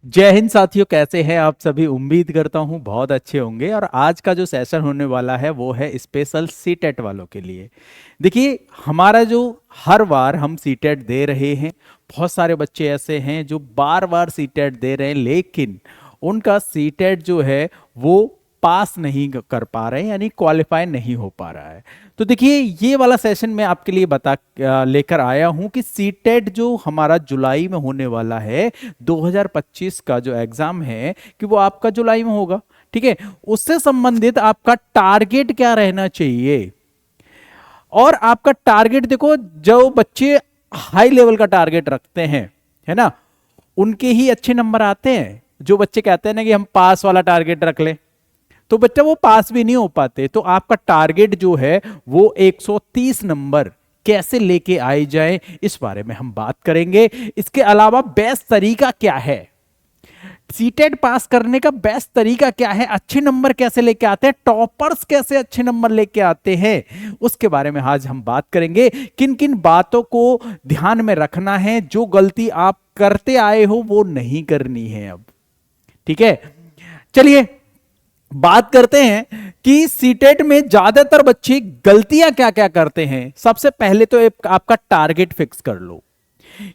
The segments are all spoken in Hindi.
जय हिंद साथियों, कैसे हैं आप सभी। उम्मीद करता हूं बहुत अच्छे होंगे। और आज का जो सेशन होने वाला है वो है स्पेशल सीटेट वालों के लिए। देखिए, हमारा जो हर बार हम सीटेट दे रहे हैं, बहुत सारे बच्चे ऐसे हैं जो बार बार सीटेट दे रहे हैं, लेकिन उनका सीटेट जो है वो पास नहीं कर पा रहे हैं, यानी क्वालिफाई नहीं हो पा रहा है। तो देखिए, ये वाला सेशन मैं आपके लिए लेकर आया हूं कि सीटेट जो हमारा जुलाई में होने वाला है, 2025 का जो एग्जाम है, कि वो आपका जुलाई में होगा। ठीक है, उससे संबंधित आपका टारगेट क्या रहना चाहिए। और आपका टारगेट देखो, जो बच्चे हाई लेवल का टारगेट रखते हैं, है ना, उनके ही अच्छे नंबर आते हैं। जो बच्चे कहते हैं ना कि हम पास वाला टारगेट रख लें, तो बच्चा वो पास भी नहीं हो पाते। तो आपका टारगेट जो है वो 130 नंबर कैसे लेके आए जाए, इस बारे में हम बात करेंगे। इसके अलावा बेस्ट तरीका क्या है, सीटेट पास करने का बेस्ट तरीका क्या है, अच्छे नंबर कैसे लेके आते हैं, टॉपर्स कैसे अच्छे नंबर लेके आते हैं, उसके बारे में आज हम बात करेंगे। किन किन बातों को ध्यान में रखना है, जो गलती आप करते आए हो वो नहीं करनी है अब। ठीक है, चलिए बात करते हैं कि सीटेट में ज्यादातर बच्चे गलतियां क्या क्या करते हैं। सबसे पहले तो आपका टारगेट फिक्स कर लो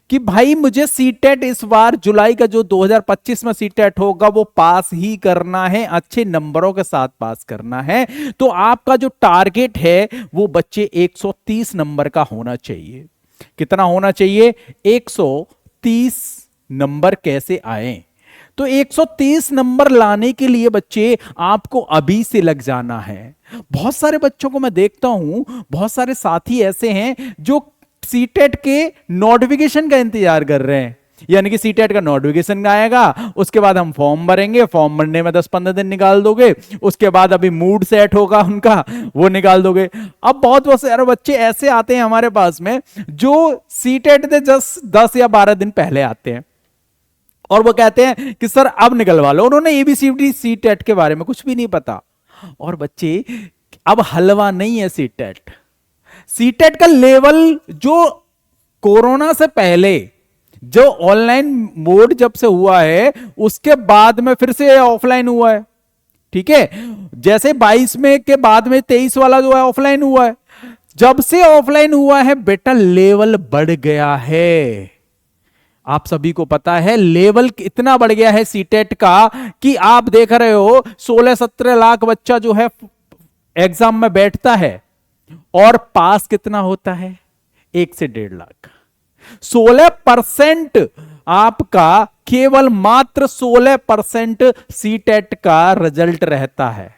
कि भाई मुझे सीटेट इस बार जुलाई का जो 2025 में सीटेट होगा वो पास ही करना है, अच्छे नंबरों के साथ पास करना है। तो आपका जो टारगेट है वो बच्चे 130 नंबर का होना चाहिए। कितना होना चाहिए? 130 नंबर कैसे आए? तो 130 नंबर लाने के लिए बच्चे आपको अभी से लग जाना है। बहुत सारे बच्चों को मैं देखता हूं, बहुत सारे साथी ऐसे हैं जो सीटेट के नोटिफिकेशन का इंतजार कर रहे हैं। यानी कि सीटेट का नोटिफिकेशन आएगा, उसके बाद हम फॉर्म भरेंगे, फॉर्म भरने में 10-15 दिन निकाल दोगे, उसके बाद अभी मूड सेट होगा उनका, वो निकाल दोगे। अब बहुत बहुत सारे बच्चे ऐसे आते हैं हमारे पास में जो सीटेट से जस्ट 10 या 12 दिन पहले आते हैं और वो कहते हैं कि सर अब निकलवा लो। उन्होंने एबीसीडी सीटेट के बारे में कुछ भी नहीं पता। और बच्चे, अब हलवा नहीं है सीटेट। सीटेट का लेवल जो कोरोना से पहले जो ऑनलाइन मोड जब से हुआ है, उसके बाद में फिर से ऑफलाइन हुआ है। ठीक है, जैसे 22 में के बाद में 23 वाला जो है ऑफलाइन हुआ है। जब से ऑफलाइन हुआ है बेटा, लेवल बढ़ गया है। आप सभी को पता है लेवल इतना बढ़ गया है सीटेट का कि आप देख रहे हो 16-17 लाख बच्चा जो है एग्जाम में बैठता है और पास कितना होता है? 1 से 1.5 लाख। 16% आपका, केवल मात्र 16% सीटेट का रिजल्ट रहता है।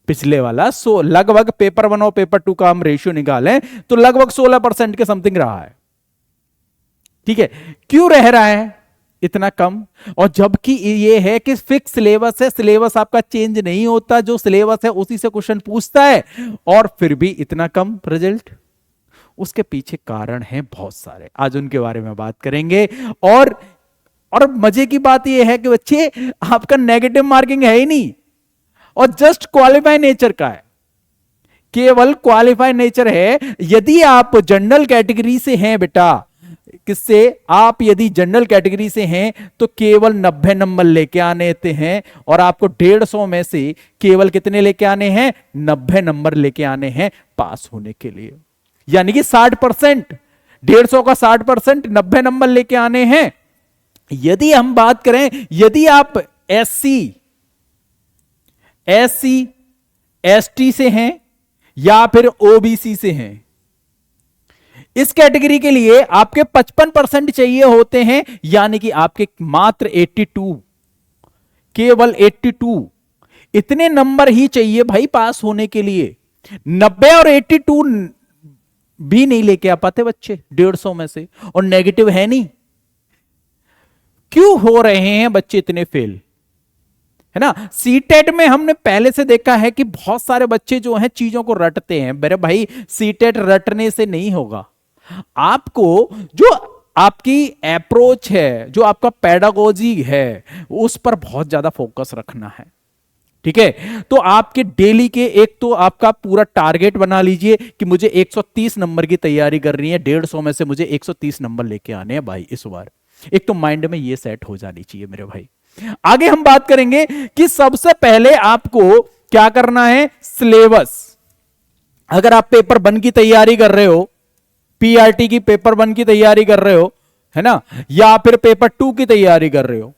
पिछले वाला लगभग पेपर 1 और पेपर 2 का हम रेशियो निकालें तो लगभग 16% के समथिंग रहा है। ठीक है, क्यों रह रहा है इतना कम? और जबकि ये है कि फिक्स सिलेबस है, सिलेबस आपका चेंज नहीं होता, जो सिलेबस है उसी से क्वेश्चन पूछता है, और फिर भी इतना कम रिजल्ट। उसके पीछे कारण हैं बहुत सारे, आज उनके बारे में बात करेंगे। और मजे की बात यह है कि बच्चे, आपका नेगेटिव मार्किंग है ही नहीं और जस्ट क्वालिफाई नेचर का है, केवल क्वालिफाई नेचर है। यदि आप जनरल कैटेगरी से हैं बेटा, किससे? आप यदि जनरल कैटेगरी से हैं तो केवल 90 नंबर लेके आने हैं, और आपको 150 में से केवल कितने लेके आने हैं? 90 नंबर लेके आने हैं पास होने के लिए। यानी कि 60%, 150 का 60%, 90 नंबर लेके आने हैं। यदि हम बात करें, यदि आप एससी एसटी से हैं या फिर ओबीसी से हैं, इस कैटेगरी के लिए आपके 55% चाहिए होते हैं। यानी कि आपके मात्र 82, केवल 82 इतने नंबर ही चाहिए भाई पास होने के लिए। 90 और 82 भी नहीं लेके आ पाते बच्चे 150 में से, और नेगेटिव है नहीं। क्यों हो रहे हैं बच्चे इतने फेल? है ना, सीटेट में हमने पहले से देखा है कि बहुत सारे बच्चे जो हैं चीजों को रटते हैं। मेरे भाई, सीटेट रटने से नहीं होगा। आपको जो आपकी अप्रोच है, जो आपका पेडागोजी है, उस पर बहुत ज्यादा फोकस रखना है। ठीक है, तो आपके डेली के, एक तो आपका पूरा टारगेट बना लीजिए कि मुझे 130 नंबर की तैयारी करनी है, 150 में से मुझे 130 नंबर लेके आने हैं भाई इस बार। एक तो माइंड में ये सेट हो जानी चाहिए मेरे भाई। आगे हम बात करेंगे कि सबसे पहले आपको क्या करना है, सिलेबस। अगर आप पेपर 1 की तैयारी कर रहे हो, पीआरटी की पेपर 1 की तैयारी कर रहे हो, है ना, या फिर पेपर 2 की तैयारी कर रहे हो,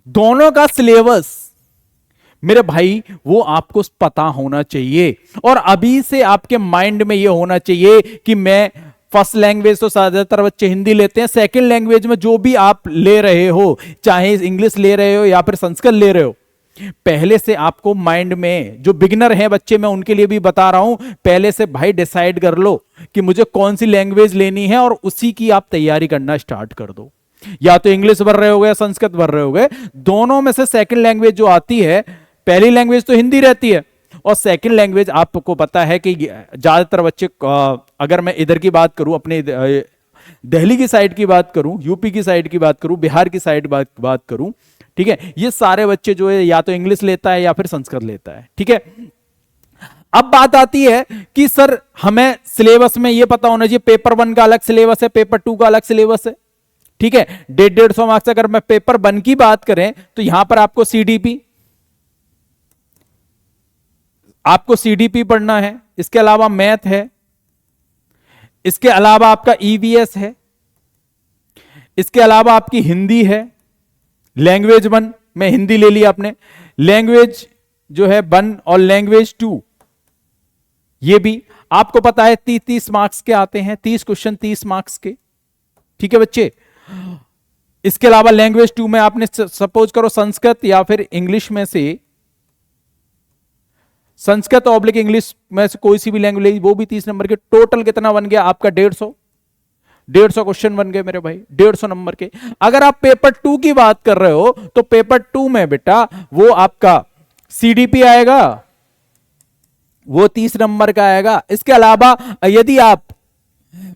दोनों का सिलेबस मेरे भाई वो आपको पता होना चाहिए। और अभी से आपके माइंड में ये होना चाहिए कि मैं फर्स्ट लैंग्वेज तो ज्यादातर बच्चे हिंदी लेते हैं, सेकंड लैंग्वेज में जो भी आप ले रहे हो, चाहे इंग्लिश ले रहे हो या फिर संस्कृत ले रहे हो, पहले से आपको माइंड में, जो बिगिनर हैं बच्चे, मैं उनके लिए भी बता रहा हूं, पहले से भाई डिसाइड कर लो कि मुझे कौन सी लैंग्वेज लेनी है और उसी की आप तैयारी करना स्टार्ट कर दो। या तो इंग्लिश भर रहे हो या संस्कृत भर रहे हो, दोनों में से सेकंड लैंग्वेज जो आती है, पहली लैंग्वेज तो हिंदी रहती है और सेकंड लैंग्वेज आपको पता है कि ज्यादातर बच्चे, अगर मैं इधर की बात करूं, अपने दिल्ली की साइड की बात करूं, यूपी की साइड की बात करूं, बिहार की साइड बात करूं, ठीक है, ये सारे बच्चे जो है या तो इंग्लिश लेता है या फिर संस्कृत लेता है। ठीक है, अब बात आती है कि सर हमें सिलेबस में ये पता होना चाहिए, पेपर 1 का अलग सिलेबस है, पेपर 2 का अलग सिलेबस है। ठीक है, 150 मार्क्स। अगर मैं पेपर 1 की बात करें तो यहां पर आपको सीडीपी पढ़ना है, इसके अलावा मैथ है, इसके अलावा आपका ईवीएस है, इसके अलावा आपकी हिंदी है, लैंग्वेज 1 में हिंदी ले ली आपने, लैंग्वेज जो है 1 और लैंग्वेज 2, ये भी आपको पता है 30 मार्क्स के आते हैं, 30 क्वेश्चन 30 मार्क्स के। ठीक है बच्चे, इसके अलावा लैंग्वेज 2 में आपने सपोज करो संस्कृत या फिर इंग्लिश में से, संस्कृत ऑब्लिक इंग्लिश में से कोई सी भी लैंग्वेज, वो भी 30 नंबर के। टोटल कितना बन गया आपका, 150 क्वेश्चन बन गए मेरे भाई, 150 नंबर के। अगर आप पेपर 2 की बात कर रहे हो तो पेपर 2 में बेटा वो आपका सीडीपी आएगा, वो 30 नंबर का आएगा। इसके अलावा यदि आप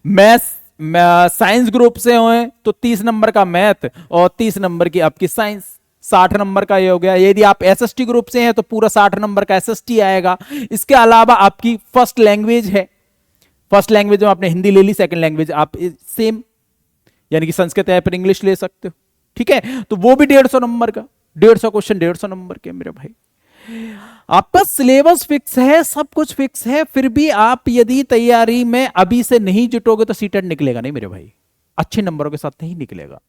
मैथ्स साइंस ग्रुप से हो तो 30 नंबर का मैथ और 30 नंबर की आपकी साइंस, 60 नंबर का ये हो गया। यदि आप एसएसटी ग्रुप से हैं तो पूरा 60 नंबर का एसएसटी आएगा। इसके अलावा आपकी फर्स्ट लैंग्वेज है, फर्स्ट लैंग्वेज में आपने हिंदी ले ली, सेकंड लैंग्वेज आप सेम यानी कि संस्कृत या फिर इंग्लिश ले सकते हो। ठीक है, तो वो भी 150 नंबर का, 150 क्वेश्चन 150 नंबर के मेरे भाई। आपका सिलेबस फिक्स है, सब कुछ फिक्स है, फिर भी आप यदि तैयारी में अभी से नहीं जुटोगे तो सीटेट निकलेगा नहीं मेरे भाई, अच्छे नंबरों के साथ नहीं निकलेगा।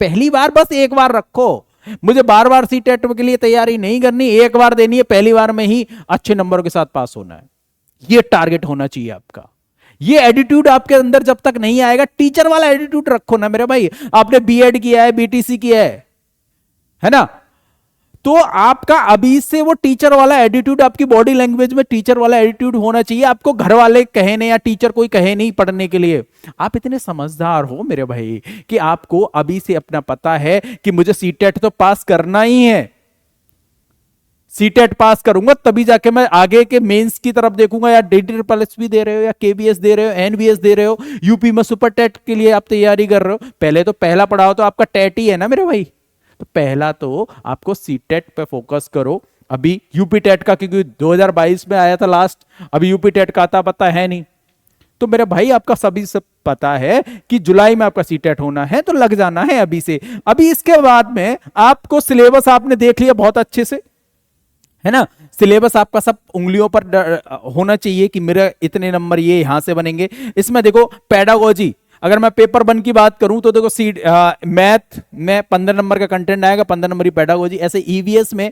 पहली बार बस एक बार रखो, मुझे बार बार सीटेट के लिए तैयारी नहीं करनी, एक बार देनी है, पहली बार में ही अच्छे नंबरों के साथ पास होना है, ये टारगेट होना चाहिए आपका। ये एटीट्यूड आपके अंदर जब तक नहीं आएगा, टीचर वाला एटीट्यूड रखो ना मेरे भाई। आपने बीएड किया है, बीटीसी किया है ना, तो आपका अभी से वो टीचर वाला एटीट्यूड, आपकी बॉडी लैंग्वेज में टीचर वाला एटीट्यूड होना चाहिए। आपको घर वाले कहे नहीं या टीचर कोई कहे नहीं पढ़ने के लिए, आप इतने समझदार हो मेरे भाई कि आपको अभी से अपना पता है कि मुझे सीटेट तो पास करना ही है, सीटेट पास करूंगा तभी जाके मैं आगे के मेंस की तरफ देखूंगा। या DTRSS भी दे रहे हो या केबीएस दे रहे हो, एनबीएस दे रहे हो, यूपी में सुपर टेट के लिए आप तैयारी कर रहे हो, पहले तो पहला पढ़ाओ तो आपका टेट ही है ना मेरे भाई। तो पहला तो आपको सीटेट पे फोकस करो। अभी यूपी टेट का क्योंकि 2022 में आया था लास्ट, अभी यूपी टेट का आता पता है नहीं, तो मेरे भाई आपका सभी सब पता है कि जुलाई में आपका सीटेट होना है, तो लग जाना है अभी से। अभी इसके बाद में आपको सिलेबस आपने देख लिया बहुत अच्छे से, है ना, सिलेबस आपका सब उंगलियों पर होना चाहिए कि मेरे इतने नंबर ये यहां से बनेंगे। इसमें देखो पेडागोजी, अगर मैं पेपर 1 की बात करूं तो देखो मैथ में 15 नंबर का कंटेंट आएगा, 15 नंबर की पेडागोजी। ऐसे ईवीएस में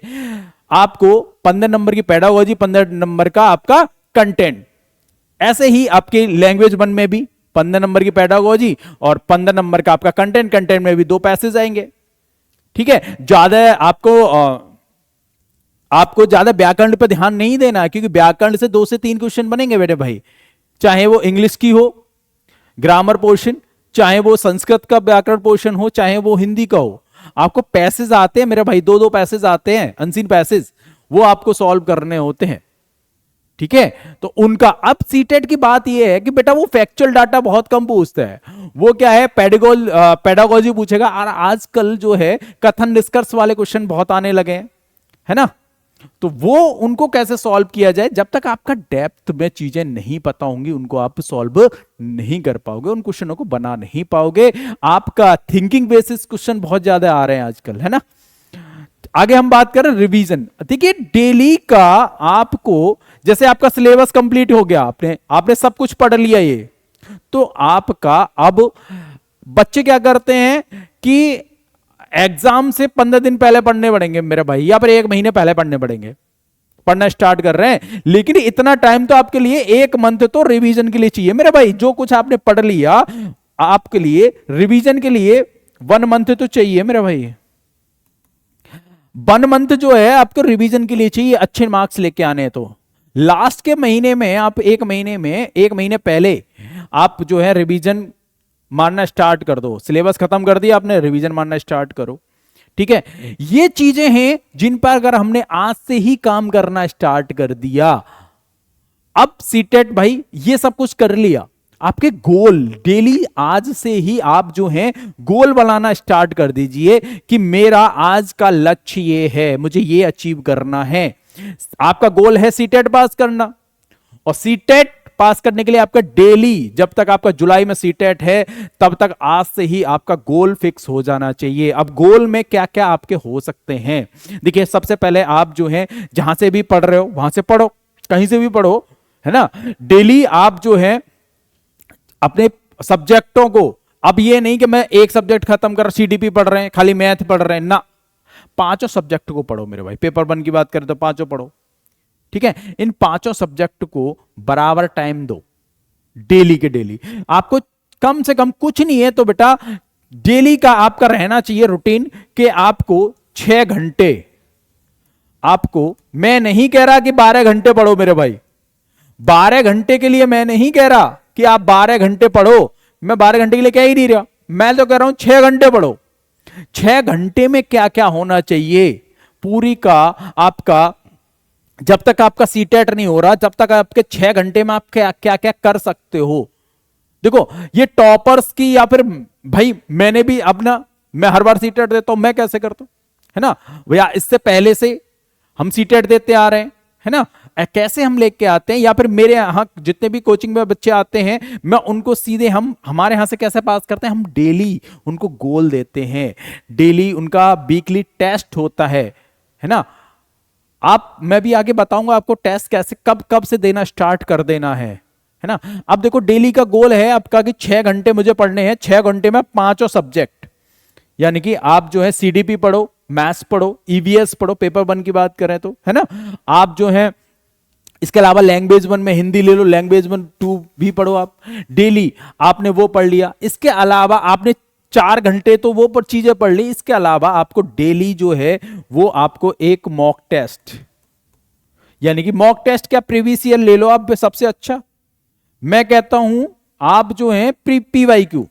आपको 15 नंबर की पेडागोजी, 15 नंबर का आपका कंटेंट। ऐसे ही आपके लैंग्वेज 1 में भी 15 नंबर की पेडागोजी और 15 नंबर का आपका कंटेंट, कंटेंट में भी 2 पैसेज आएंगे। ठीक है, ज्यादा आपको ज्यादा व्याकरण पर ध्यान नहीं देना, क्योंकि व्याकरण से 2 से 3 क्वेश्चन बनेंगे बेटे भाई, चाहे वो इंग्लिश की हो ग्रामर पोर्शन, चाहे वो संस्कृत का व्याकरण पोर्शन हो, चाहे वो हिंदी का हो। आपको पैसेज आते हैं मेरे भाई, 2-2 पैसेज आते हैं, अनसीन पैसेज, वो आपको सॉल्व करने होते हैं। ठीक है, तो उनका अब सीटेट की बात यह है कि बेटा वो फैक्चुअल डाटा बहुत कम पूछता है, वो क्या है पेडागोजी पूछेगा। और आजकल जो है कथन निष्कर्ष वाले क्वेश्चन बहुत आने लगे हैं, है ना, तो वो उनको कैसे सॉल्व किया जाए, जब तक आपका डेप्थ में चीजें नहीं पता होंगी उनको आप सॉल्व नहीं कर पाओगे, उन क्वेश्चनों को बना नहीं पाओगे। आपका थिंकिंग बेसिस क्वेश्चन बहुत ज्यादा आ रहे हैं आजकल, है ना। आगे हम बात करें रिवीजन। देखिए डेली का आपको, जैसे आपका सिलेबस कंप्लीट हो गया, आपने सब कुछ पढ़ लिया ये, तो आपका अब बच्चे क्या करते हैं कि एग्जाम से 15 दिन पहले पढ़ने पड़ेंगे मेरे भाई, या फिर 1 महीने पहले पढ़ने पड़ेंगे, पढ़ना स्टार्ट कर रहे हैं। लेकिन इतना टाइम तो आपके लिए 1 मंथ तो रिवीजन के लिए चाहिए मेरे भाई। जो कुछ आपने पढ़ लिया आपके लिए रिवीजन के लिए 1 मंथ तो चाहिए मेरे भाई। 1 मंथ जो है आपको रिवीजन के लिए चाहिए, अच्छे मार्क्स लेके आने। तो लास्ट के महीने में आप 1 महीने पहले आप जो है रिवीजन मारना स्टार्ट कर दो। सिलेबस खत्म कर दिया आपने, रिवीजन मारना स्टार्ट करो, ठीक है। ये चीजें हैं जिन पर अगर हमने आज से ही काम करना स्टार्ट कर दिया, अब सीटेट भाई ये सब कुछ कर लिया, आपके गोल डेली आज से ही आप जो हैं गोल बनाना स्टार्ट कर दीजिए कि मेरा आज का लक्ष्य ये है, मुझे ये अचीव करना है। आपका गोल है सीटेट पास करना, और सीटेट पास करने के लिए आपका डेली, जब तक आपका जुलाई में सीटेट है तब तक आज से ही आपका गोल फिक्स हो जाना चाहिए। अब गोल में क्या क्या आपके हो सकते हैं, देखिए सबसे पहले आप जो है जहां से भी पढ़ रहे हो वहां से पढ़ो, कहीं से भी पढ़ो, है ना। डेली आप जो है अपने सब्जेक्टों को, अब ये नहीं कि मैं एक सब्जेक्ट खत्म कर, सीडीपी पढ़ रहे हैं, खाली मैथ पढ़ रहे हैं ना, 5 सब्जेक्ट को पढ़ो मेरे भाई। पेपर 1 की बात करें तो 5 पढ़ो, ठीक है। इन 5 सब्जेक्ट को बराबर टाइम दो, डेली के डेली। आपको कम से कम कुछ नहीं है तो बेटा डेली का आपका रहना चाहिए रूटीन कि आपको 6 घंटे, आपको, मैं नहीं कह रहा कि 12 घंटे पढ़ो मेरे भाई, 12 घंटे के लिए मैं नहीं कह रहा कि आप 12 घंटे पढ़ो, मैं 12 घंटे के लिए कह ही नहीं रहा, मैं तो कह रहा हूं 6 घंटे पढ़ो। 6 घंटे में क्या क्या होना चाहिए पूरी का आपका, जब तक आपका सीटेट नहीं हो रहा, जब तक आपके 6 घंटे में आप क्या क्या क्या कर सकते हो। देखो ये टॉपर्स की, या फिर भाई मैंने भी अपना, मैं हर बार सीटेट देता हूं, मैं कैसे करता हूं, है ना भैया, इससे पहले से हम सीटेट देते आ रहे हैं, है ना। कैसे हम लेके आते हैं, या फिर मेरे यहां जितने भी कोचिंग में बच्चे आते हैं, मैं उनको सीधे, हम हमारे यहां से कैसे पास करते हैं, हम डेली उनको गोल देते हैं, डेली उनका वीकली टेस्ट होता है ना। आप, मैं भी आगे बताऊंगा आपको टेस्ट कैसे कब कब से देना स्टार्ट कर देना है ना। अब देखो डेली का गोल है आपका कि 6 घंटे मुझे पढ़ने हैं, 6 घंटे में 5 सब्जेक्ट, यानी कि आप जो है सीडीपी पढ़ो, मैथ्स पढ़ो, ईवीएस पढ़ो, पेपर 1 की बात करें तो, है ना। आप जो है इसके अलावा लैंग्वेज 1 में हिंदी ले लो, लैंग्वेज 1 2 भी पढ़ो आप, डेली आपने वो पढ़ लिया। इसके अलावा आपने 4 घंटे तो वो पर चीजें पढ़ ली, इसके अलावा आपको डेली जो है वो आपको एक मॉक टेस्ट, यानी कि मॉक टेस्ट क्या, प्रीवियस ईयर ले लो आप सबसे अच्छा। मैं कहता हूं आप जो है पीवाईक्यू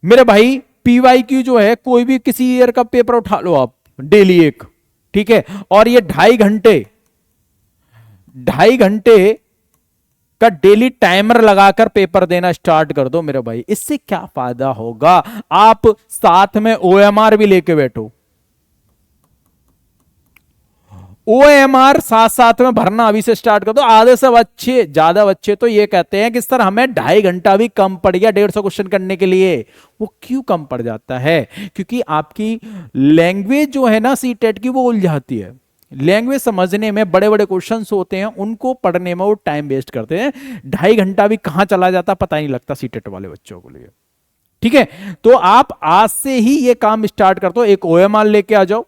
मेरे भाई, पीवाईक्यू जो है कोई भी किसी ईयर का पेपर उठा लो आप डेली एक, ठीक है। और ये 2.5 घंटे का डेली टाइमर लगाकर पेपर देना स्टार्ट कर दो मेरे भाई। इससे क्या फायदा होगा, आप साथ में ओएमआर भी लेके बैठो, ओएमआर साथ साथ में भरना अभी से स्टार्ट कर दो। आधे से बच्चे, ज्यादा बच्चे तो ये कहते हैं कि सर हमें 2.5 घंटा भी कम पड़ गया 150 क्वेश्चन करने के लिए। वो क्यों कम पड़ जाता है, क्योंकि आपकी लैंग्वेज जो है ना सीटेट की वो उलझाती है। लैंग्वेज समझने में बड़े बड़े क्वेश्चंस होते हैं, उनको पढ़ने में वो टाइम वेस्ट करते हैं। 2.5 घंटा भी कहां चला जाता पता नहीं लगता सीटेट वाले बच्चों को लिए, ठीक है। तो आप आज से ही ये काम स्टार्ट कर दो, एक ओएमआर लेके आ जाओ,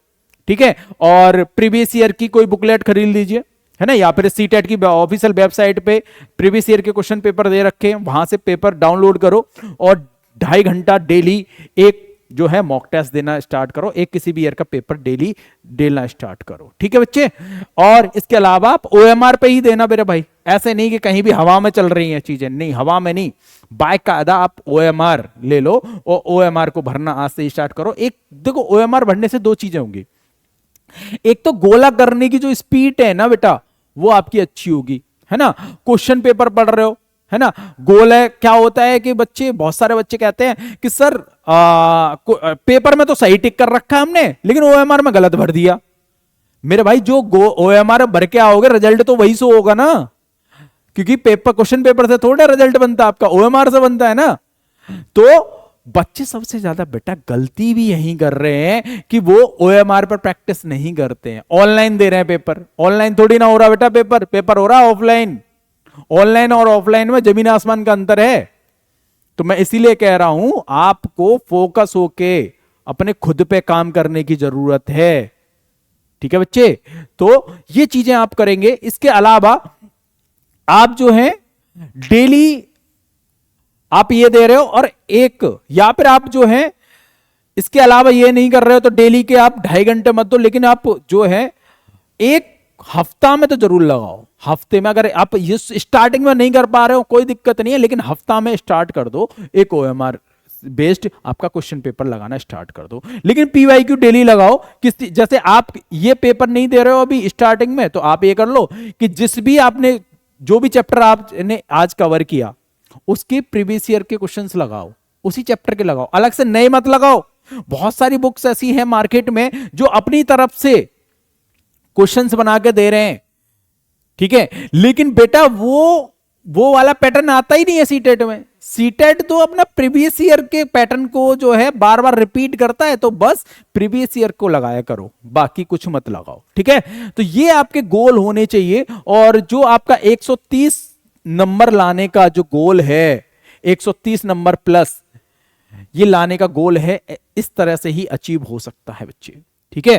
ठीक है। और प्रीवियस ईयर की कोई बुकलेट खरीद लीजिए, है ना, या फिर सीटेट की ऑफिशियल वेबसाइट पे प्रीवियस ईयर के क्वेश्चन पेपर दे रखे हैं, वहां से पेपर डाउनलोड करो और 2.5 घंटा डेली एक जो है मॉक टेस्ट देना स्टार्ट करो, एक किसी भी ईयर का पेपर डेली देना स्टार्ट करो, ठीक है बच्चे। और इसके अलावा आप ओएमआर पे ही देना मेरे भाई, ऐसे नहीं कि कहीं भी हवा में चल रही हैं चीजें, नहीं हवा में नहीं, बाकायदा आप ओएमआर ले लो और ओएमआर को भरना आज से स्टार्ट करो। एक देखो ओएमआर भरने से 2 चीजें होंगी, एक तो गोला करने की जो स्पीड है ना बेटा वो आपकी अच्छी होगी, है ना। क्वेश्चन पेपर पढ़ रहे हो है ना। गोल है, क्या होता है कि बच्चे, बहुत सारे बच्चे कहते हैं कि सर पेपर में तो सही टिक कर रखा है हमने, लेकिन ओएमआर में गलत भर दिया। मेरे भाई जो ओएमआर भर के आओगे रिजल्ट तो वही सो होगा ना, क्योंकि पेपर, क्वेश्चन पेपर से थोड़ा रिजल्ट बनता है आपका, ओएमआर से बनता है ना। तो बच्चे सबसे ज्यादा बेटा गलती भी यही कर रहे हैं कि वो ओएमआर पर प्रैक्टिस नहीं करते हैं, ऑनलाइन दे रहे हैं पेपर। ऑनलाइन थोड़ी ना हो रहा बेटा पेपर, पेपर हो रहा है ऑफलाइन। ऑनलाइन और ऑफलाइन में जमीन आसमान का अंतर है। तो मैं इसीलिए कह रहा हूं आपको फोकस होके अपने खुद पे काम करने की जरूरत है। ठीक है बच्चे, तो ये चीजें आप करेंगे। इसके अलावा आप जो है डेली आप ये दे रहे हो, और एक, या फिर आप जो है इसके अलावा ये नहीं कर रहे हो तो डेली के आप 2.5 घंटे मत दो, लेकिन आप जो है एक हफ्ता में तो जरूर लगाओ। हफ्ते में अगर आप ये स्टार्टिंग में नहीं कर पा रहे हो कोई दिक्कत नहीं है, लेकिन हफ्ता में स्टार्ट कर दो, एक ओएमआर बेस्ड आपका क्वेश्चन पेपर लगाना स्टार्ट कर दो। लेकिन पीवाईक्यू डेली लगाओ। किस, जैसे आप ये पेपर नहीं दे रहे हो अभी स्टार्टिंग में, तो आप ये कर लो कि जिस भी आपने, जो भी चैप्टर आपने आज कवर किया उसके प्रीवियस ईयर के क्वेश्चंस लगाओ, उसी चैप्टर के लगाओ, अलग से नए मत लगाओ। बहुत सारी बुक्स ऐसी हैं मार्केट में जो अपनी तरफ से क्वेश्चंस बना के दे रहे हैं, ठीक है, लेकिन बेटा वो वाला पैटर्न आता ही नहीं है सीटेट में। सीटेट तो अपना प्रीवियस ईयर के पैटर्न को जो है बार बार रिपीट करता है, तो बस प्रीवियस ईयर को लगाया करो, बाकी कुछ मत लगाओ। ठीक है, तो ये आपके गोल होने चाहिए। और जो आपका 130 नंबर लाने का जो गोल है, 130 नंबर प्लस ये लाने का गोल है, इस तरह से ही अचीव हो सकता है बच्चे। ठीक है,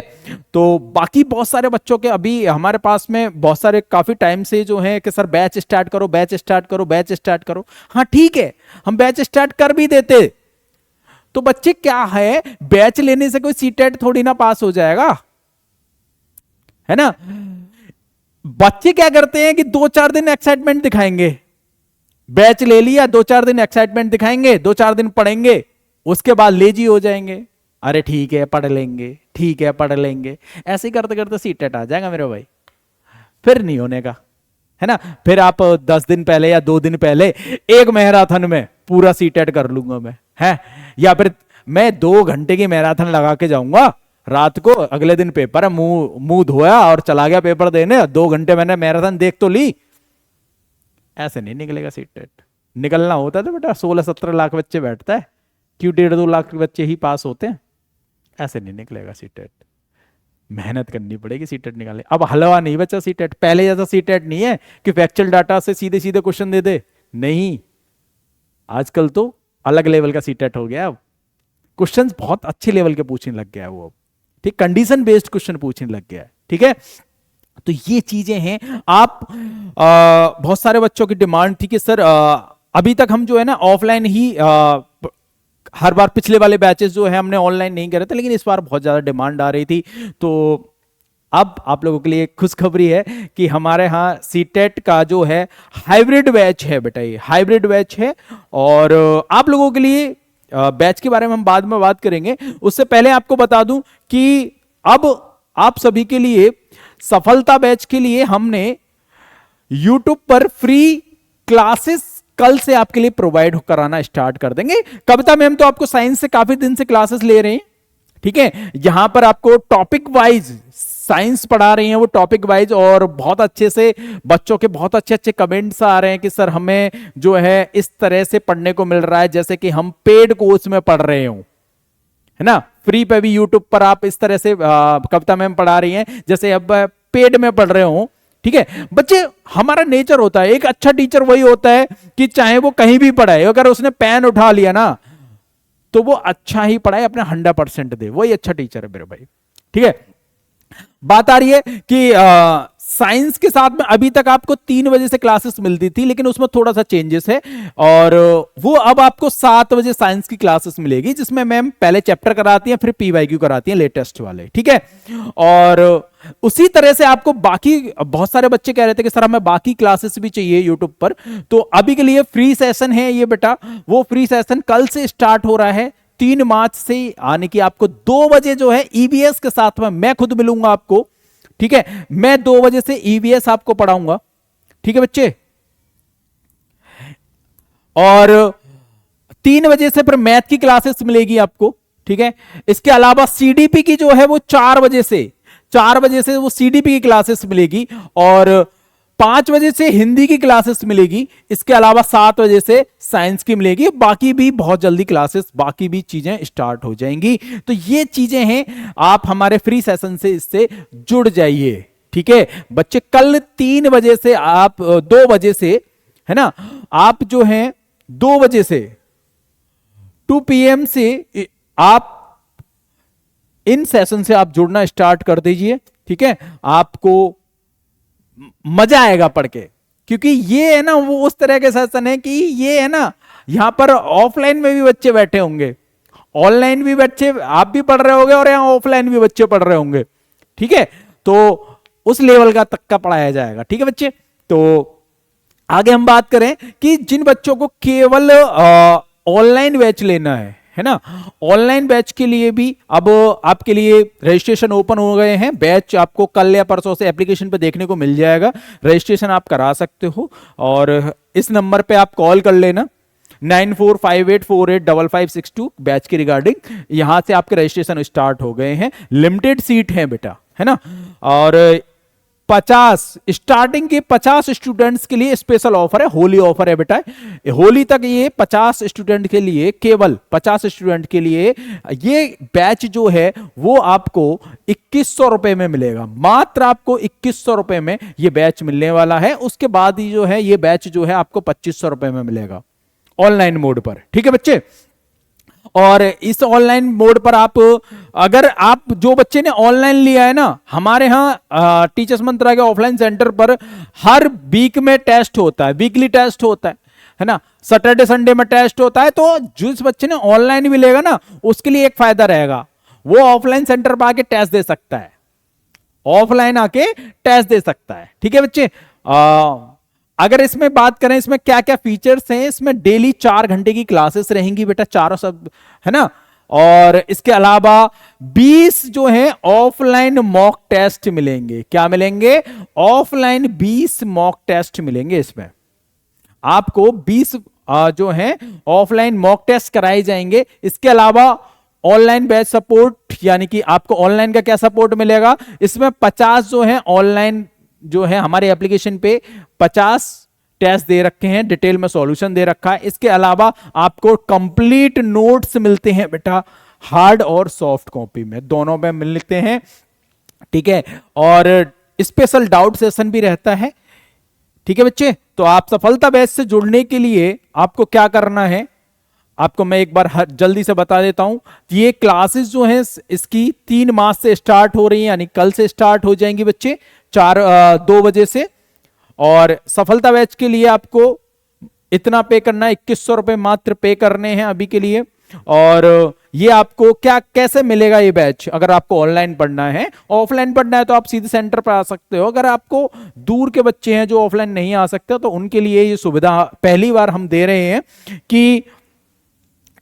तो बाकी बहुत सारे बच्चों के अभी हमारे पास में बहुत सारे काफी टाइम से जो है कि सर बैच स्टार्ट करो, बैच स्टार्ट करो, बैच स्टार्ट करो। हाँ ठीक है, हम बैच स्टार्ट कर भी देते, तो बच्चे क्या है, बैच लेने से कोई सीटेट थोड़ी ना पास हो जाएगा, है ना। बच्चे क्या करते हैं कि 2-4 दिन एक्साइटमेंट दिखाएंगे, बैच ले लिया, 2-4 दिन एक्साइटमेंट दिखाएंगे, 2-4 दिन पढ़ेंगे, उसके बाद लेजी हो जाएंगे। अरे ठीक है पढ़ लेंगे, ठीक है पढ़ लेंगे, ऐसे ही करते करते सीटेट आ जाएगा मेरे भाई, फिर नहीं होने का, है ना। फिर आप 10 दिन पहले या 2 दिन पहले एक मैराथन में पूरा सीटेट कर लूंगा मैं, है, या फिर मैं 2 घंटे की मैराथन लगा के जाऊंगा, रात को अगले दिन पेपर है, मुंह धोया और चला गया पेपर देने, 2 घंटे मैंने मैराथन देख तो ली। ऐसे नहीं निकलेगा सीटेट। निकलना होता तो बेटा 16-17 लाख बच्चे बैठता है, क्यों 1.5-2 लाख बच्चे ही पास होते हैं। ऐसे नहीं निकलेगा सीटेट, मेहनत करनी पड़ेगी सीटेट निकालने। अब हलवा नहीं बचा सीटेट, पहले जैसा सीटेट नहीं है कि फैक्चुअल डाटा से सीधे सीधे क्वेश्चन दे दे, नहीं, आजकल तो अलग लेवल का सीटेट हो गया। अब क्वेश्चंस बहुत अच्छे लेवल के पूछने लग गया है वो, ठीक, कंडीशन बेस्ड क्वेश्चन पूछने लग गया है। ठीक है, तो ये चीजें हैं। आप बहुत सारे बच्चों की डिमांड थी कि सर अभी तक हम जो है ना ऑफलाइन ही हर बार, पिछले वाले बैचेस जो है हमने ऑनलाइन नहीं करे थे, लेकिन इस बार बहुत ज्यादा डिमांड आ रही थी। तो अब आप लोगों के लिए खुशखबरी है कि हमारे यहाँ सीटेट का जो है हाइब्रिड बैच है बेटा, ये हाइब्रिड बैच है। और आप लोगों के लिए बैच के बारे में हम बाद में बात करेंगे, उससे पहले आपको बता दूं कि अब आप सभी के लिए सफलता बैच के लिए हमने YouTube पर फ्री क्लासेस कल से आपके लिए प्रोवाइड कराना स्टार्ट कर देंगे। कविता मैम तो आपको साइंस से काफी दिन से क्लासेस ले रहे हैं, ठीक है, यहां पर आपको टॉपिक वाइज साइंस पढ़ा रही हैं, वो टॉपिक वाइज, और बहुत अच्छे से बच्चों के बहुत अच्छे अच्छे कमेंट्स आ रहे हैं कि सर हमें जो है इस तरह से पढ़ने को मिल रहा है जैसे कि हम पेड कोर्स में पढ़ रहे हो, है ना। फ्री पे भी यूट्यूब पर आप इस तरह से कविता मैम पढ़ा रही हैं जैसे अब पेड में पढ़ रहे हो। ठीक है बच्चे, हमारा नेचर होता है, एक अच्छा टीचर वही होता है कि चाहे वो कहीं भी पढ़ाए, अगर उसने पेन उठा लिया ना तो वो अच्छा ही पढ़ाए, अपना 100% दे, वही अच्छा टीचर है मेरे भाई। ठीक है, बात आ रही है कि साइंस के साथ में अभी तक आपको 3 बजे से क्लासेस मिलती थी, लेकिन उसमें थोड़ा सा चेंजेस है, और वो अब आपको 7 बजे साइंस की क्लासेस मिलेगी, जिसमें मैम पहले चैप्टर कराती हैं, फिर पीवाईक्यू कराती हैं लेटेस्ट वाले। ठीक है, और उसी तरह से आपको बाकी, बहुत सारे बच्चे कह रहे थे कि सर हमें बाकी क्लासेस भी चाहिए यूट्यूब पर, तो अभी के लिए फ्री सेशन है ये बेटा, वो फ्री सेशन कल से स्टार्ट हो रहा है 3 मार्च से, आने की आपको 2 बजे जो है ईवीएस के साथ में मैं खुद मिलूंगा आपको। ठीक है, मैं 2 बजे से ईवीएस आपको पढ़ाऊंगा। ठीक है बच्चे, और 3 बजे से फिर मैथ की क्लासेस मिलेगी आपको, ठीक है। इसके अलावा सीडीपी की जो है वो 4 बजे से वो सीडीपी की क्लासेस मिलेगी, और 5 बजे से हिंदी की क्लासेस मिलेगी। इसके अलावा 7 बजे से साइंस की मिलेगी। बाकी भी बहुत जल्दी क्लासेस, बाकी भी चीजें स्टार्ट हो जाएंगी। तो ये चीजें हैं, आप हमारे फ्री सेशन से इससे जुड़ जाइए, ठीक है बच्चे। कल 3 बजे से आप 2 बजे से, है ना, आप जो हैं 2 बजे से 2 PM से आप इन सेशन से आप जुड़ना स्टार्ट कर दीजिए, ठीक है। आपको मजा आएगा पढ़ के, क्योंकि ये है ना वो उस तरह के सेशन है कि ये है ना, यहां पर ऑफलाइन में भी बच्चे बैठे होंगे, ऑनलाइन भी बच्चे आप भी पढ़ रहे होंगे, और यहां ऑफलाइन भी बच्चे पढ़ रहे होंगे, ठीक है। तो उस लेवल का तक का पढ़ाया जाएगा, ठीक है बच्चे। तो आगे हम बात करें कि जिन बच्चों को केवल ऑनलाइन बैच लेना है ना, ऑनलाइन बैच के लिए भी अब आपके लिए रजिस्ट्रेशन ओपन हो गए हैं। बैच आपको कल या परसों से एप्लीकेशन पे देखने को मिल जाएगा। रजिस्ट्रेशन आप करा सकते हो, और इस नंबर पे आप कॉल कर लेना 9458485562 बैच के रिगार्डिंग। यहां से आपके रजिस्ट्रेशन स्टार्ट हो गए हैं। लिमिटेड सीट है बेटा, है ना, और 50 स्टार्टिंग के 50 स्टूडेंट्स के लिए स्पेशल ऑफर है, होली ऑफर है बेटा। होली तक ये 50 स्टूडेंट के लिए, केवल 50 स्टूडेंट के लिए ये बैच जो है वो आपको 2100 रुपए में मिलेगा। मात्र आपको 2100 रुपए में ये बैच मिलने वाला है। उसके बाद ही जो है ये बैच जो है आपको 2500 रुपए में मिलेगा ऑनलाइन मोड पर, ठीक है बच्चे। और इस ऑनलाइन मोड पर आप, अगर आप जो बच्चे ने ऑनलाइन लिया है ना, हमारे यहाँ टीचर्स मंत्रा के ऑफलाइन सेंटर पर हर वीक में टेस्ट होता है, वीकली टेस्ट होता है ना, सैटरडे संडे में टेस्ट होता है। तो जिस बच्चे ने ऑनलाइन भी लेगा ना, उसके लिए एक फायदा रहेगा, वो ऑफलाइन सेंटर पर आके टेस्ट दे सकता है, ऑफलाइन आके टेस्ट दे सकता है, ठीक है बच्चे। अगर इसमें बात करें इसमें क्या क्या फीचर्स हैं, इसमें डेली 4 घंटे की क्लासेस रहेंगी बेटा, चारों सब, है ना। और इसके अलावा 20 जो है ऑफलाइन मॉक टेस्ट मिलेंगे। क्या मिलेंगे? ऑफलाइन 20 मॉक टेस्ट मिलेंगे। इसमें आपको 20 जो है ऑफलाइन मॉक टेस्ट कराए जाएंगे। इसके अलावा ऑनलाइन बैच सपोर्ट, यानी कि आपको ऑनलाइन का क्या सपोर्ट मिलेगा, इसमें 50 जो है ऑनलाइन जो है हमारे एप्लीकेशन पे 50 टेस्ट दे रखे हैं, डिटेल में सॉल्यूशन दे रखा है। इसके अलावा आपको कंप्लीट नोट्स मिलते हैं बेटा, हार्ड और सॉफ्ट कॉपी में, दोनों में मिलते हैं, ठीक है। और स्पेशल डाउट सेशन भी रहता है, ठीक है बच्चे। तो आप सफलता बैच से जुड़ने के लिए आपको क्या करना है, आपको मैं एक बार जल्दी से बता देता हूं। ये क्लासेस जो हैं इसकी 3 मार्च से स्टार्ट हो रही हैं, यानी कल से स्टार्ट हो जाएंगी बच्चे 2 बजे से। और सफलता बैच के लिए आपको इतना पे करना है, 2100 रुपए मात्र पे करने हैं अभी के लिए। और ये आपको क्या कैसे मिलेगा ये बैच, अगर आपको ऑनलाइन पढ़ना है, ऑफलाइन पढ़ना है तो आप सीधे सेंटर पर आ सकते हो। अगर आपको दूर के बच्चे हैं जो ऑफलाइन नहीं आ सकते, तो उनके लिए ये सुविधा पहली बार हम दे रहे हैं कि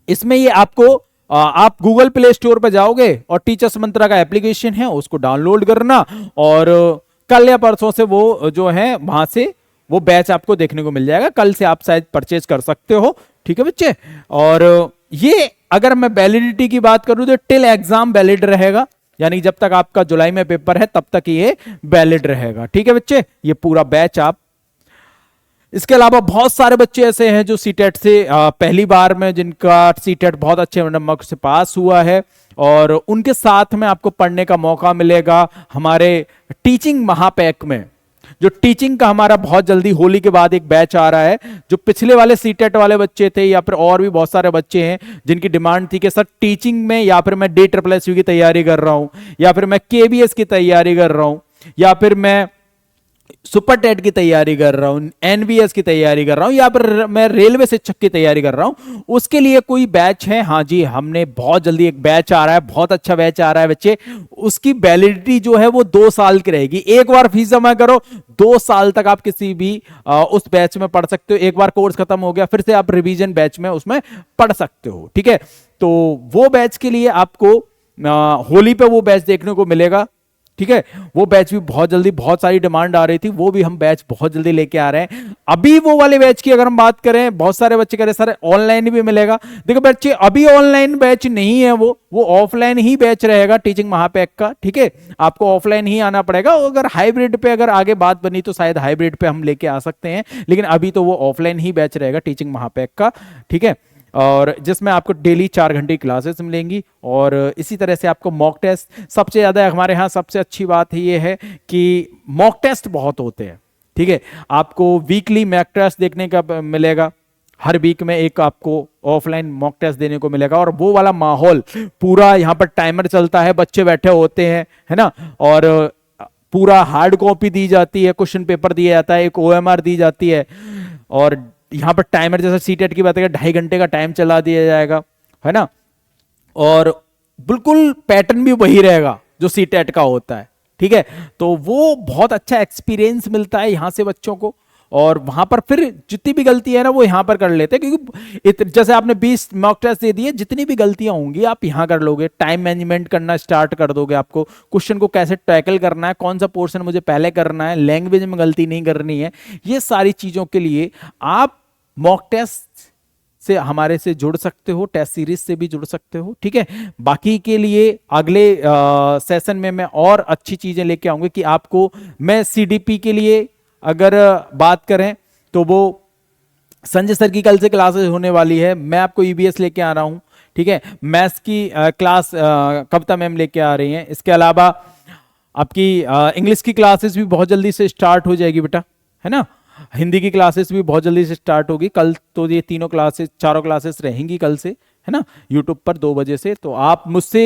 इसमें ये आपको आप गूगल प्ले स्टोर पर जाओगे और टीचर्स मंत्रा का एप्लीकेशन है उसको डाउनलोड करना, और कल या परसों से वो जो है वहां से वो बैच आपको देखने को मिल जाएगा। कल से आप शायद परचेज कर सकते हो, ठीक है बच्चे। और ये अगर मैं वैलिडिटी की बात करूं तो टिल एग्जाम वैलिड रहेगा, यानी जब तक आपका जुलाई में पेपर है तब तक ये वैलिड रहेगा, ठीक है बच्चे। ये पूरा बैच आप, इसके अलावा बहुत सारे बच्चे ऐसे हैं जो सीटेट से पहली बार में, जिनका सीटेट बहुत अच्छे नंबर से पास हुआ है, और उनके साथ में आपको पढ़ने का मौका मिलेगा हमारे टीचिंग महापैक में। जो टीचिंग का हमारा बहुत जल्दी होली के बाद एक बैच आ रहा है, जो पिछले वाले सीटेट वाले बच्चे थे या फिर और भी बहुत सारे बच्चे हैं जिनकी डिमांड थी कि सर टीचिंग में, या फिर मैं DSSS की तैयारी कर रहा हूं, या फिर मैं KBS की तैयारी कर रहा हूं, या फिर मैं सुपर टेट की तैयारी कर रहा हूं, NBS की तैयारी कर रहा हूं, या फिर मैं रेलवे शिक्षक की तैयारी कर रहा हूं, उसके लिए कोई बैच है? हाँ जी, हमने बहुत जल्दी एक बैच आ रहा है, बहुत अच्छा बैच आ रहा है बच्चे। उसकी वैलिडिटी जो है वो 2 साल की रहेगी। एक बार फीस जमा करो, 2 साल तक आप किसी भी उस बैच में पढ़ सकते हो। एक बार कोर्स खत्म हो गया फिर से आप रिवीजन बैच में उसमें पढ़ सकते हो, ठीक है। तो वो बैच के लिए आपको होली पे वो बैच देखने को मिलेगा, ठीक है, वो बैच भी बहुत जल्दी, बहुत सारी डिमांड आ रही थी, वो भी हम बैच बहुत जल्दी लेके आ रहे हैं। अभी वो वाले बैच की अगर हम बात करें, बहुत सारे बच्चे कह रहे सर ऑनलाइन भी मिलेगा। देखो बच्चे, अभी ऑनलाइन बैच नहीं है, वो ऑफलाइन ही बैच रहेगा टीचिंग महापैक का। ठीक है, आपको ऑफलाइन ही आना पड़ेगा। अगर हाइब्रिड पे अगर आगे बात बनी तो शायद हाइब्रिड पे हम लेके आ सकते हैं, लेकिन अभी तो वो ऑफलाइन ही बैच रहेगा टीचिंग महापैक का। ठीक है, और जिसमें आपको डेली 4 घंटे की क्लासेस मिलेंगी, और इसी तरह से आपको मॉक टेस्ट, सबसे ज़्यादा हमारे यहाँ सबसे अच्छी बात ये है कि मॉक टेस्ट बहुत होते हैं। ठीक है, आपको वीकली मॉक टेस्ट देखने का मिलेगा, हर वीक में एक आपको ऑफलाइन मॉक टेस्ट देने को मिलेगा, और वो वाला माहौल पूरा, यहाँ पर टाइमर चलता है, बच्चे बैठे होते हैं, है ना, और पूरा हार्ड कॉपी दी जाती है, क्वेश्चन पेपर दिया जाता है, एक ओएमआर दी जाती है, और यहाँ पर टाइमर, जैसे सीटेट की बात करें 2.5 घंटे का टाइम चला दिया जाएगा, है ना, और बिल्कुल पैटर्न भी वही रहेगा जो सीटेट का होता है। ठीक है, तो वो बहुत अच्छा एक्सपीरियंस मिलता है यहाँ से बच्चों को, और वहां पर फिर जितनी भी गलती है ना वो यहाँ पर कर लेते हैं, क्योंकि जैसे आपने 20 मॉक टेस्ट दे दिए, जितनी भी गलतियां होंगी आप यहाँ कर लोगे, टाइम मैनेजमेंट करना स्टार्ट कर दोगे, आपको क्वेश्चन को कैसे टैकल करना है, कौन सा पोर्शन मुझे पहले करना है, लैंग्वेज में गलती नहीं करनी है, ये सारी चीजों के लिए आप मॉक टेस्ट से हमारे से जुड़ सकते हो, टेस्ट सीरीज से भी जुड़ सकते हो। ठीक है, बाकी के लिए अगले सेशन में मैं और अच्छी चीजें लेके आऊंगी, कि आपको मैं सीडीपी के लिए अगर बात करें तो वो संजय सर की कल से क्लासेस होने वाली है, मैं आपको ईबीएस लेके आ रहा हूं। ठीक है, मैथ्स की क्लास कविता मैम लेके आ रही हैं। इसके अलावा आपकी इंग्लिश की क्लासेस भी बहुत जल्दी से स्टार्ट हो जाएगी बेटा, है ना, हिंदी की क्लासेस भी बहुत जल्दी से स्टार्ट होगी। कल तो ये चारों क्लासेस रहेंगी कल से, है ना, यूट्यूब पर 2 बजे से। तो आप मुझसे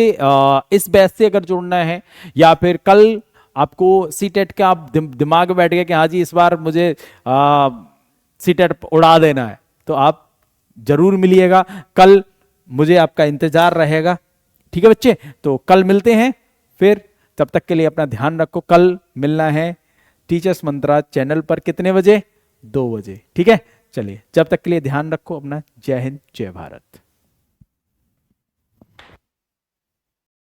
इस बैच से अगर जुड़ना है, या फिर कल आपको सीटेट का आप दिमाग में बैठ गया कि हाँ जी इस बार मुझे सीटेट उड़ा देना है, तो आप जरूर मिलिएगा कल, मुझे आपका इंतजार रहेगा। ठीक है बच्चे, तो कल मिलते हैं फिर, तब तक के लिए अपना ध्यान रखो। कल मिलना है टीचर्स मंत्रा चैनल पर, कितने बजे? 2 बजे। ठीक है, चलिए, जब तक के लिए ध्यान रखो अपना। जय हिंद, जय भारत।